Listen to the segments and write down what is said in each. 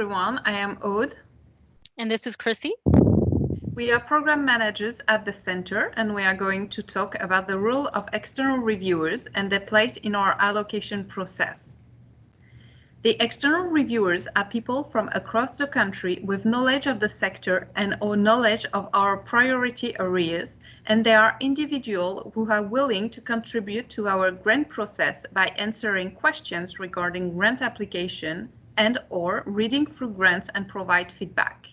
everyone, I am Aude. And this is Chrissy. We are program managers at the center, and we are going to talk about the role of external reviewers and their place in our allocation process. The external reviewers are people from across the country with knowledge of the sector and or knowledge of our priority areas, and they are individuals who are willing to contribute to our grant process by answering questions regarding grant application and or reading through grants and provide feedback.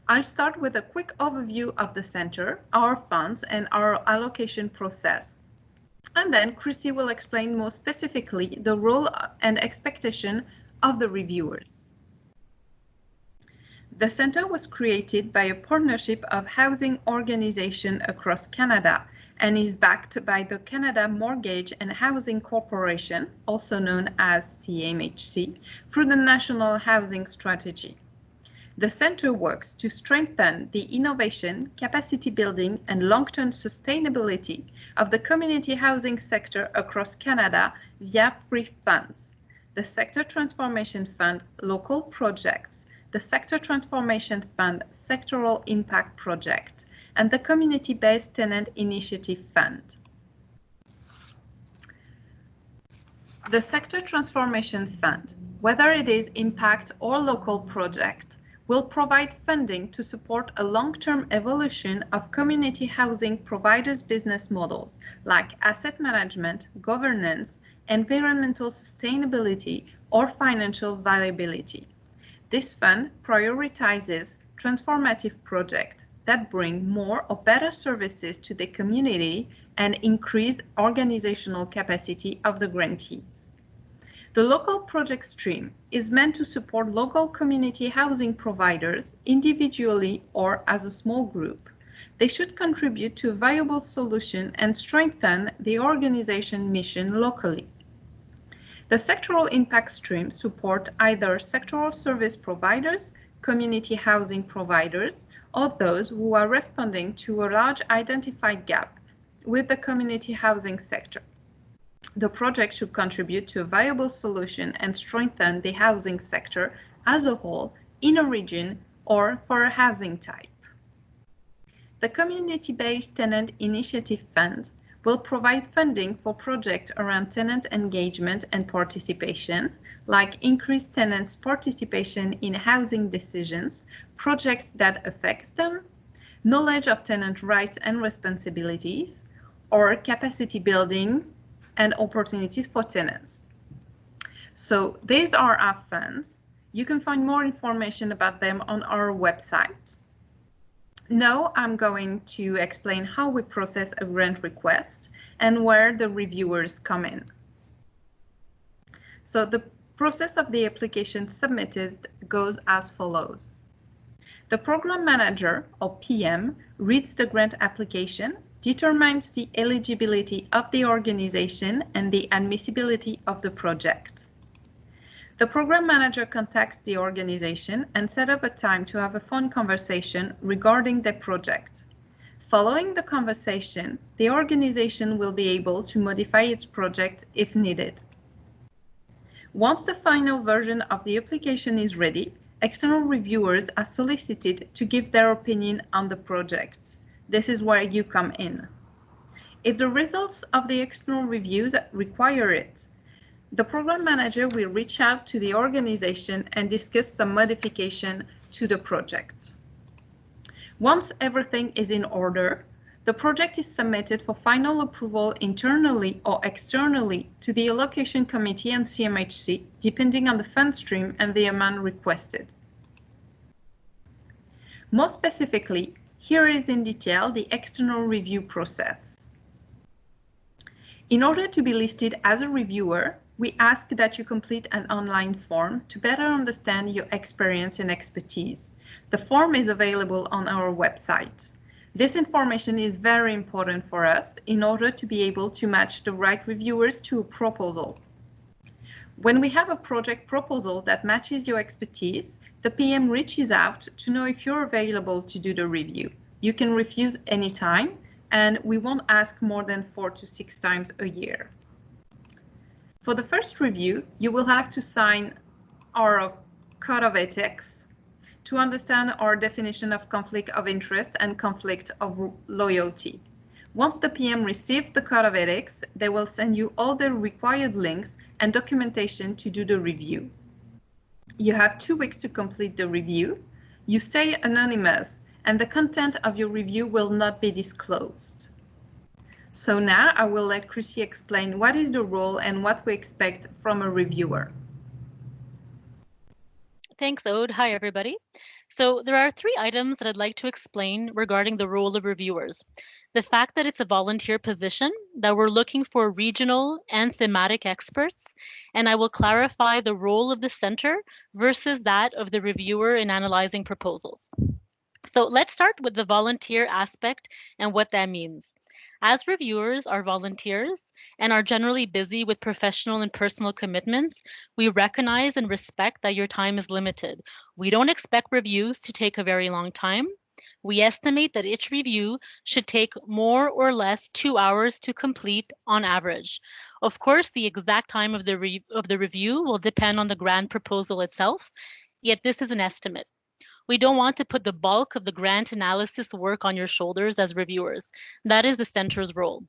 I'll start with a quick overview of the center, our funds, and our allocation process. And then Chrissy will explain more specifically the role and expectation of the reviewers. The center was created by a partnership of housing organizations across Canada and is backed by the Canada Mortgage and Housing Corporation, also known as CMHC, through the National Housing Strategy. The center works to strengthen the innovation, capacity building, and long-term sustainability of the community housing sector across Canada via three funds: the Sector Transformation Fund, Local Projects, the Sector Transformation Fund, Sectoral Impact Project, and the Community-Based Tenant Initiative Fund. The Sector Transformation Fund, whether it is impact or local project, will provide funding to support a long-term evolution of community housing providers' business models like asset management, governance, environmental sustainability, or financial viability. This fund prioritizes transformative projects that bring more or better services to the community and increase organizational capacity of the grantees. The local project stream is meant to support local community housing providers individually or as a small group. They should contribute to a viable solution and strengthen the organization mission locally. The sectoral impact stream support either sectoral service providers, community housing providers, or those who are responding to a large identified gap with the community housing sector. The project should contribute to a viable solution and strengthen the housing sector as a whole in a region or for a housing type. The Community-Based Tenant Initiative Fund will provide funding for projects around tenant engagement and participation, like increased tenants' participation in housing decisions, projects that affect them, knowledge of tenant rights and responsibilities, or capacity building and opportunities for tenants. So these are our funds. You can find more information about them on our website. Now I'm going to explain how we process a grant request and where the reviewers come in. So the process of the application submitted goes as follows. The program manager, or PM, reads the grant application, determines the eligibility of the organization and the admissibility of the project. The program manager contacts the organization and sets up a time to have a phone conversation regarding the project. Following the conversation, the organization will be able to modify its project if needed. Once the final version of the application is ready, external reviewers are solicited to give their opinion on the project. This is where you come in. If the results of the external reviews require it, the program manager will reach out to the organization and discuss some modification to the project. Once everything is in order, the project is submitted for final approval internally or externally to the allocation committee and CMHC, depending on the fund stream and the amount requested. More specifically, here is in detail the external review process. In order to be listed as a reviewer, we ask that you complete an online form to better understand your experience and expertise. The form is available on our website. This information is very important for us in order to be able to match the right reviewers to a proposal. When we have a project proposal that matches your expertise, the PM reaches out to know if you're available to do the review. You can refuse anytime, and we won't ask more than 4 to 6 times a year. For the first review, you will have to sign our contract with the program manager. This is a document that will be signed by the PM. It will be code of ethics, to understand our definition of conflict of interest and conflict of loyalty. Once the PM receives the code of ethics, they will send you all the required links and documentation to do the review. You have 2 weeks to complete the review. You stay anonymous, and the content of your review will not be disclosed. So now I will let Chrissy explain what is the role and what we expect from a reviewer. Thanks, Aude. Hi, everybody. So there are 3 items that I'd like to explain regarding the role of reviewers. The fact that it's a volunteer position, that we're looking for regional and thematic experts, and I will clarify the role of the center versus that of the reviewer in analyzing proposals. So let's start with the volunteer aspect and what that means. As reviewers are volunteers and are generally busy with professional and personal commitments, we recognize and respect that your time is limited. We don't expect reviews to take a very long time. We estimate that each review should take more or less 2 hours to complete on average. Of course, the exact time of the review will depend on the grant proposal itself, yet this is an estimate. We don't want to put the bulk of the grant analysis work on your shoulders as reviewers. That is the center's role.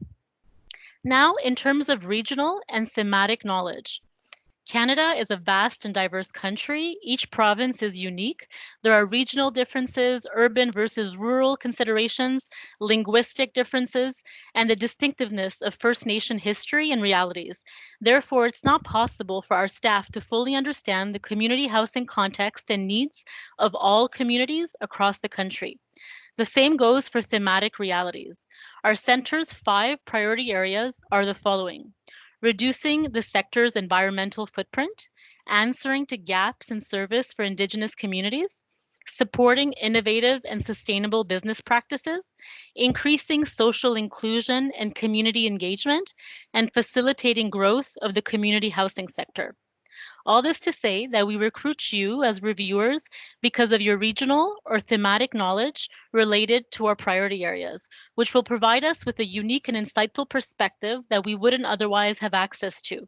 Now, in terms of regional and thematic knowledge, Canada is a vast and diverse country. Each province is unique. There are regional differences, urban versus rural considerations, linguistic differences, and the distinctiveness of First Nation history and realities. Therefore, it's not possible for our staff to fully understand the community housing context and needs of all communities across the country. The same goes for thematic realities. Our center's 5 priority areas are the following: reducing the sector's environmental footprint, answering to gaps in service for Indigenous communities, supporting innovative and sustainable business practices, increasing social inclusion and community engagement, and facilitating growth of the community housing sector. All this to say that we recruit you as reviewers because of your regional or thematic knowledge related to our priority areas, which will provide us with a unique and insightful perspective that we wouldn't otherwise have access to.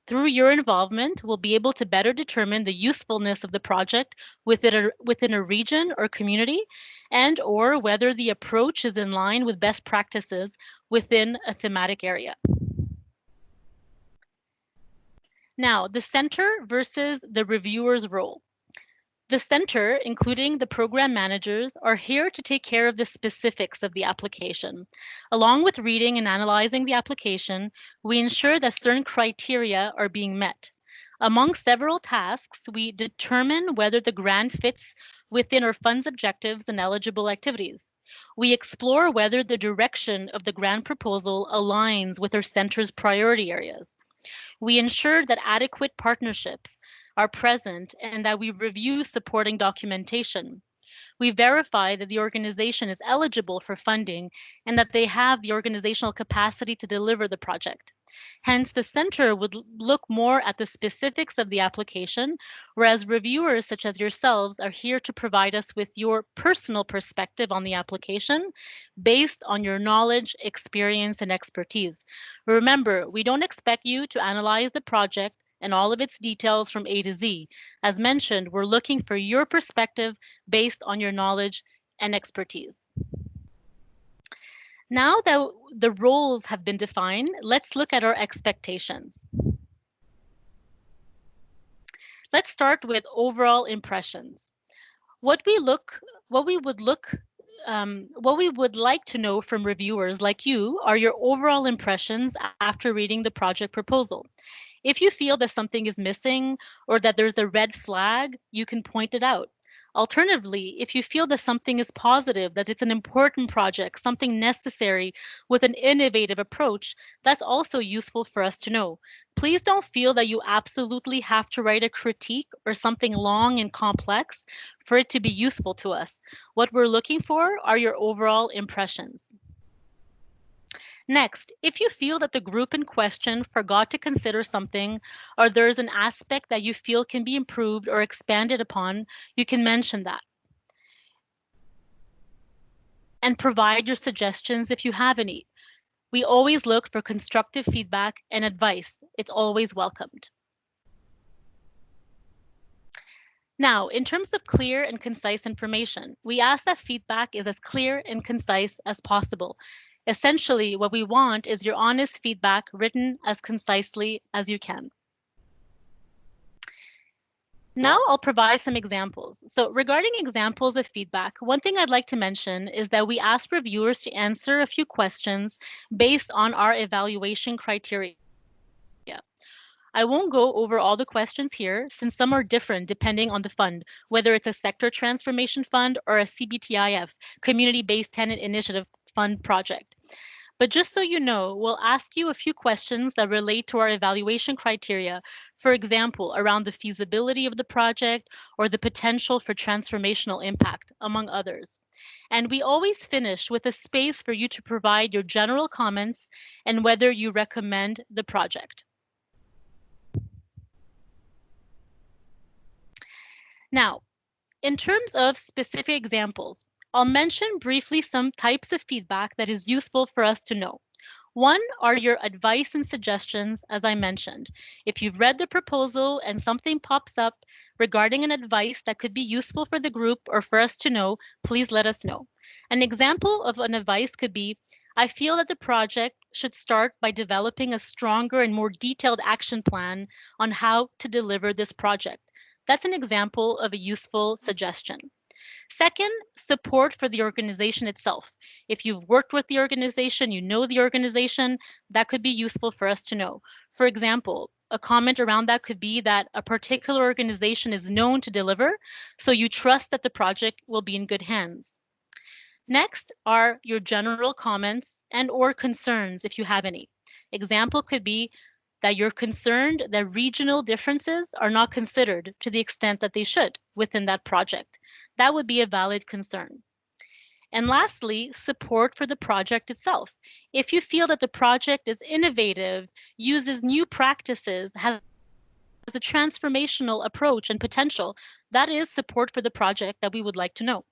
Through your involvement, we'll be able to better determine the usefulness of the project within a region or community, and or whether the approach is in line with best practices within a thematic area. Now, the center versus the reviewer's role. The center, including the program managers, are here to take care of the specifics of the application. Along with reading and analyzing the application, we ensure that certain criteria are being met. Among several tasks, we determine whether the grant fits within our fund's objectives and eligible activities. We explore whether the direction of the grant proposal aligns with our center's priority areas. We ensure that adequate partnerships are present and that we review supporting documentation. We verify that the organization is eligible for funding and that they have the organizational capacity to deliver the project. Hence, the center would look more at the specifics of the application, whereas reviewers such as yourselves are here to provide us with your personal perspective on the application based on your knowledge, experience, and expertise. Remember, we don't expect you to analyze the project and all of its details from A to Z. As mentioned, we're looking for your perspective based on your knowledge and expertise. Now that the roles have been defined, let's look at our expectations. Let's start with overall impressions. What we would like to know from reviewers like you are your overall impressions after reading the project proposal. If you feel that something is missing or that there's a red flag, you can point it out. Alternatively, if you feel that something is positive, that it's an important project, something necessary with an innovative approach, that's also useful for us to know. Please don't feel that you absolutely have to write a critique or something long and complex for it to be useful to us. What we're looking for are your overall impressions. Next, if you feel that the group in question forgot to consider something or there's an aspect that you feel can be improved or expanded upon, you can mention that. And provide your suggestions if you have any. We always look for constructive feedback and advice. It's always welcomed. Now, in terms of clear and concise information, we ask that feedback is as clear and concise as possible. Essentially, what we want is your honest feedback written as concisely as you can. Now I'll provide some examples. So regarding examples of feedback, one thing I'd like to mention is that we ask reviewers to answer a few questions based on our evaluation criteria. I won't go over all the questions here since some are different depending on the fund, whether it's a sector transformation fund or a CBTIF, community-based tenant initiative fund project. But just so you know, we'll ask you a few questions that relate to our evaluation criteria, for example, around the feasibility of the project or the potential for transformational impact, among others. And we always finish with a space for you to provide your general comments and whether you recommend the project. Now, in terms of specific examples, I'll mention briefly some types of feedback that is useful for us to know. One are your advice and suggestions, as I mentioned. If you've read the proposal and something pops up regarding an advice that could be useful for the group or for us to know, please let us know. An example of an advice could be, I feel that the project should start by developing a stronger and more detailed action plan on how to deliver this project. That's an example of a useful suggestion. Second, support for the organization itself. If you've worked with the organization, you know the organization, that could be useful for us to know. For example, a comment around that could be that a particular organization is known to deliver, so you trust that the project will be in good hands. Next are your general comments and or concerns if you have any. Example could be that you're concerned that regional differences are not considered to the extent that they should within that project. That would be a valid concern. And lastly, support for the project itself. If you feel that the project is innovative, uses new practices, has a transformational approach and potential, that is support for the project that we would like to know.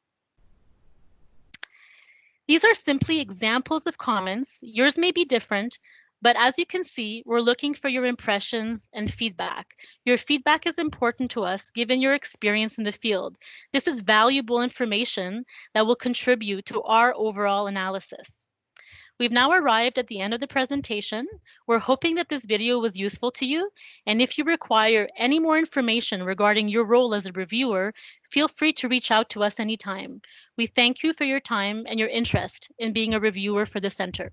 These are simply examples of comments. Yours may be different, but as you can see, we're looking for your impressions and feedback. Your feedback is important to us given your experience in the field. This is valuable information that will contribute to our overall analysis. We've now arrived at the end of the presentation. We're hoping that this video was useful to you. And if you require any more information regarding your role as a reviewer, feel free to reach out to us anytime. We thank you for your time and your interest in being a reviewer for the center.